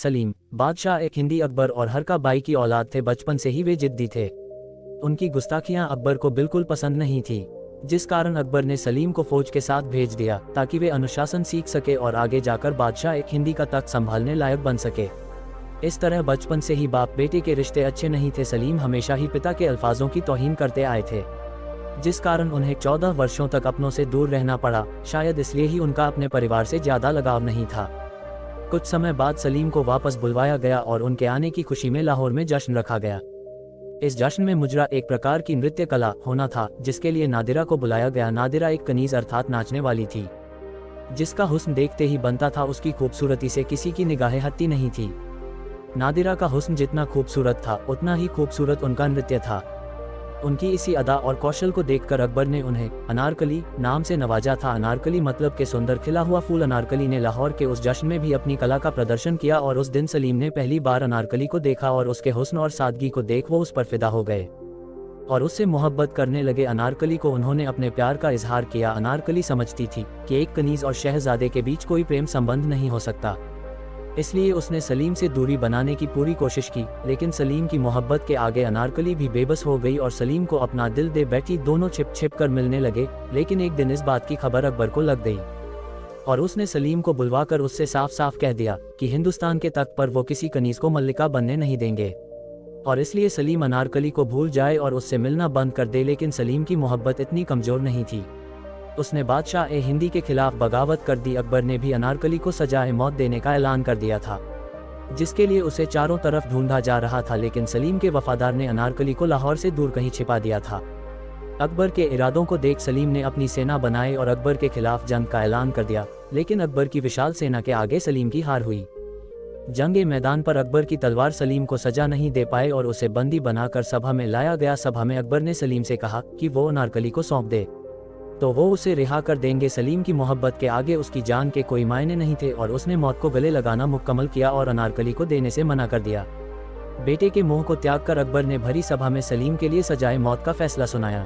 सलीम बादशाह एक हिंदी अकबर और हरका बाई की औलाद थे। बचपन से ही वे जिद्दी थे। उनकी गुस्ताखियां अकबर को बिल्कुल पसंद नहीं थी, जिस कारण अकबर ने सलीम को फौज के साथ भेज दिया ताकि वे अनुशासन सीख सके और आगे जाकर बादशाह एक हिंदी का तख्त संभालने लायक बन सके। इस तरह बचपन से ही बाप बेटे के रिश्ते अच्छे नहीं थे। सलीम हमेशा ही पिता के अल्फाजों की तौहीन करते आए थे, जिस कारण उन्हें 14 वर्षों तक अपनों से दूर रहना पड़ा। शायद इसलिए ही उनका अपने परिवार से ज्यादा लगाव नहीं था। कुछ समय बाद सलीम को वापस बुलवाया गया और उनके आने की खुशी में लाहौर में जश्न रखा गया। इस जश्न में मुजरा एक प्रकार की नृत्य कला होना था, जिसके लिए नादिरा को बुलाया गया। नादिरा एक कनीज अर्थात नाचने वाली थी, जिसका हुस्न देखते ही बनता था। उसकी खूबसूरती से किसी की निगाहें हटती नहीं थी। नादिरा का हुस्न जितना खूबसूरत था, उतना ही खूबसूरत उनका नृत्य था। उनकी इसी अदा और कौशल को देखकर अकबर ने उन्हें अनारकली नाम से नवाजा था। अनारकली मतलब के सुंदर खिला हुआ फूल। अनारकली ने लाहौर के उस जश्न में भी अपनी कला का प्रदर्शन किया और उस दिन सलीम ने पहली बार अनारकली को देखा और उसके हुस्न और सादगी को देख वो उस पर फिदा हो गए और उससे मोहब्बत करने लगे। अनारकली को उन्होंने अपने प्यार का इजहार किया। अनारकली समझती थी कि एक कनीज और शहजादे के बीच कोई प्रेम संबंध नहीं हो सकता, इसलिए उसने सलीम से दूरी बनाने की पूरी कोशिश की। लेकिन सलीम की मोहब्बत के आगे अनारकली भी बेबस हो गई और सलीम को अपना दिल दे बैठी। दोनों छिप छिप कर मिलने लगे। लेकिन एक दिन इस बात की खबर अकबर को लग गई और उसने सलीम को बुलवाकर उससे साफ साफ कह दिया कि हिंदुस्तान के तख्त पर वो किसी कनीज को मल्लिका बनने नहीं देंगे और इसलिए सलीम अनारकली को भूल जाए और उससे मिलना बंद कर दे। लेकिन सलीम की मोहब्बत इतनी कमजोर नहीं थी। उसने बादशाह ए हिंदी के खिलाफ बगावत कर दी। अकबर ने भी अनारकली को सजाए मौत देने का ऐलान कर दिया था, जिसके लिए उसे चारों तरफ ढूंढा जा रहा था। लेकिन सलीम के वफादार ने अनारकली को लाहौर से दूर कहीं छिपा दिया था। अकबर के इरादों को देख सलीम ने अपनी सेना बनाई और अकबर के खिलाफ जंग का ऐलान कर दिया। लेकिन अकबर की विशाल सेना के आगे सलीम की हार हुई। जंगे मैदान पर अकबर की तलवार सलीम को सजा नहीं दे पाए और उसे बंदी बनाकर सभा में लाया गया। सभा में अकबर ने सलीम से कहा कि वो अनारकली को सौंप दे तो वो उसे रिहा कर देंगे। सलीम की मोहब्बत के आगे उसकी जान के कोई मायने नहीं थे और उसने मौत को गले लगाना मुकम्मल किया और अनारकली को देने से मना कर दिया। बेटे के मोह को त्याग कर अकबर ने भरी सभा में सलीम के लिए सजाए मौत का फैसला सुनाया।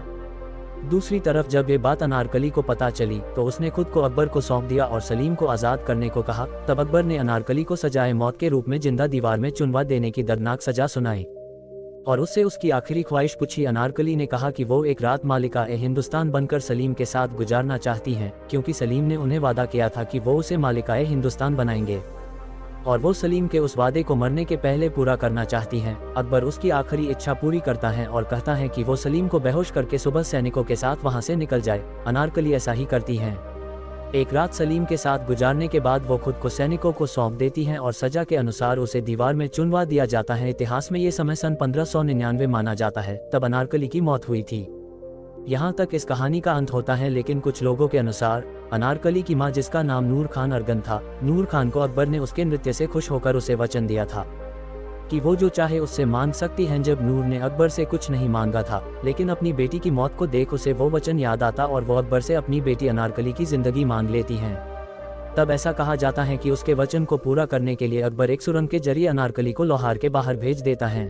दूसरी तरफ जब ये बात अनारकली को पता चली तो उसने खुद को अकबर को सौंप दिया और सलीम को आज़ाद करने को कहा। तब अकबर ने अनारकली को सजाए मौत के रूप में जिंदा दीवार में चुनवा देने की दर्दनाक सजा सुनाई और उससे उसकी आखिरी ख्वाहिश पूछी। अनारकली ने कहा कि वो एक रात मालिका ए हिंदुस्तान बनकर सलीम के साथ गुजारना चाहती हैं, क्योंकि सलीम ने उन्हें वादा किया था कि वो उसे मालिका ए हिंदुस्तान बनाएंगे और वो सलीम के उस वादे को मरने के पहले पूरा करना चाहती हैं। अकबर उसकी आखिरी इच्छा पूरी करता है और कहता है कि वो सलीम को बेहोश करके सुबह सैनिकों के साथ वहां से निकल जाए। अनारकली ऐसा ही करती हैं। एक रात सलीम के साथ गुजारने के बाद वो खुद को सैनिकों को सौंप देती हैं और सजा के अनुसार उसे दीवार में चुनवा दिया जाता है। इतिहास में ये समय सन 1599 माना जाता है, तब अनारकली की मौत हुई थी। यहाँ तक इस कहानी का अंत होता है। लेकिन कुछ लोगों के अनुसार अनारकली की मां, जिसका नाम नूर खान अरगन था, नूर खान को अकबर ने उसके नृत्य से खुश होकर उसे वचन दिया था कि वो जो चाहे उससे मांग सकती हैं। जब नूर ने अकबर से कुछ नहीं मांगा था, लेकिन अपनी बेटी की मौत को देख उसे वो वचन याद आता और वो अकबर से अपनी बेटी अनारकली की जिंदगी मांग लेती हैं। तब ऐसा कहा जाता है कि उसके वचन को पूरा करने के लिए अकबर एक सुरंग के जरिए अनारकली को लाहौर के बाहर भेज देता है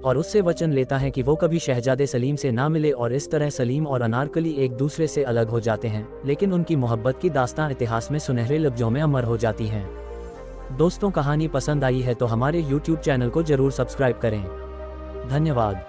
और उससे वचन लेता है कि वो कभी शहजादे सलीम से ना मिले और इस तरह सलीम और अनारकली एक दूसरे से अलग हो जाते हैं। लेकिन उनकी मोहब्बत की दास्तां इतिहास में सुनहरे लफ्जों में अमर हो जाती हैं। दोस्तों, कहानी पसंद आई है तो हमारे YouTube चैनल को जरूर सब्सक्राइब करें। धन्यवाद।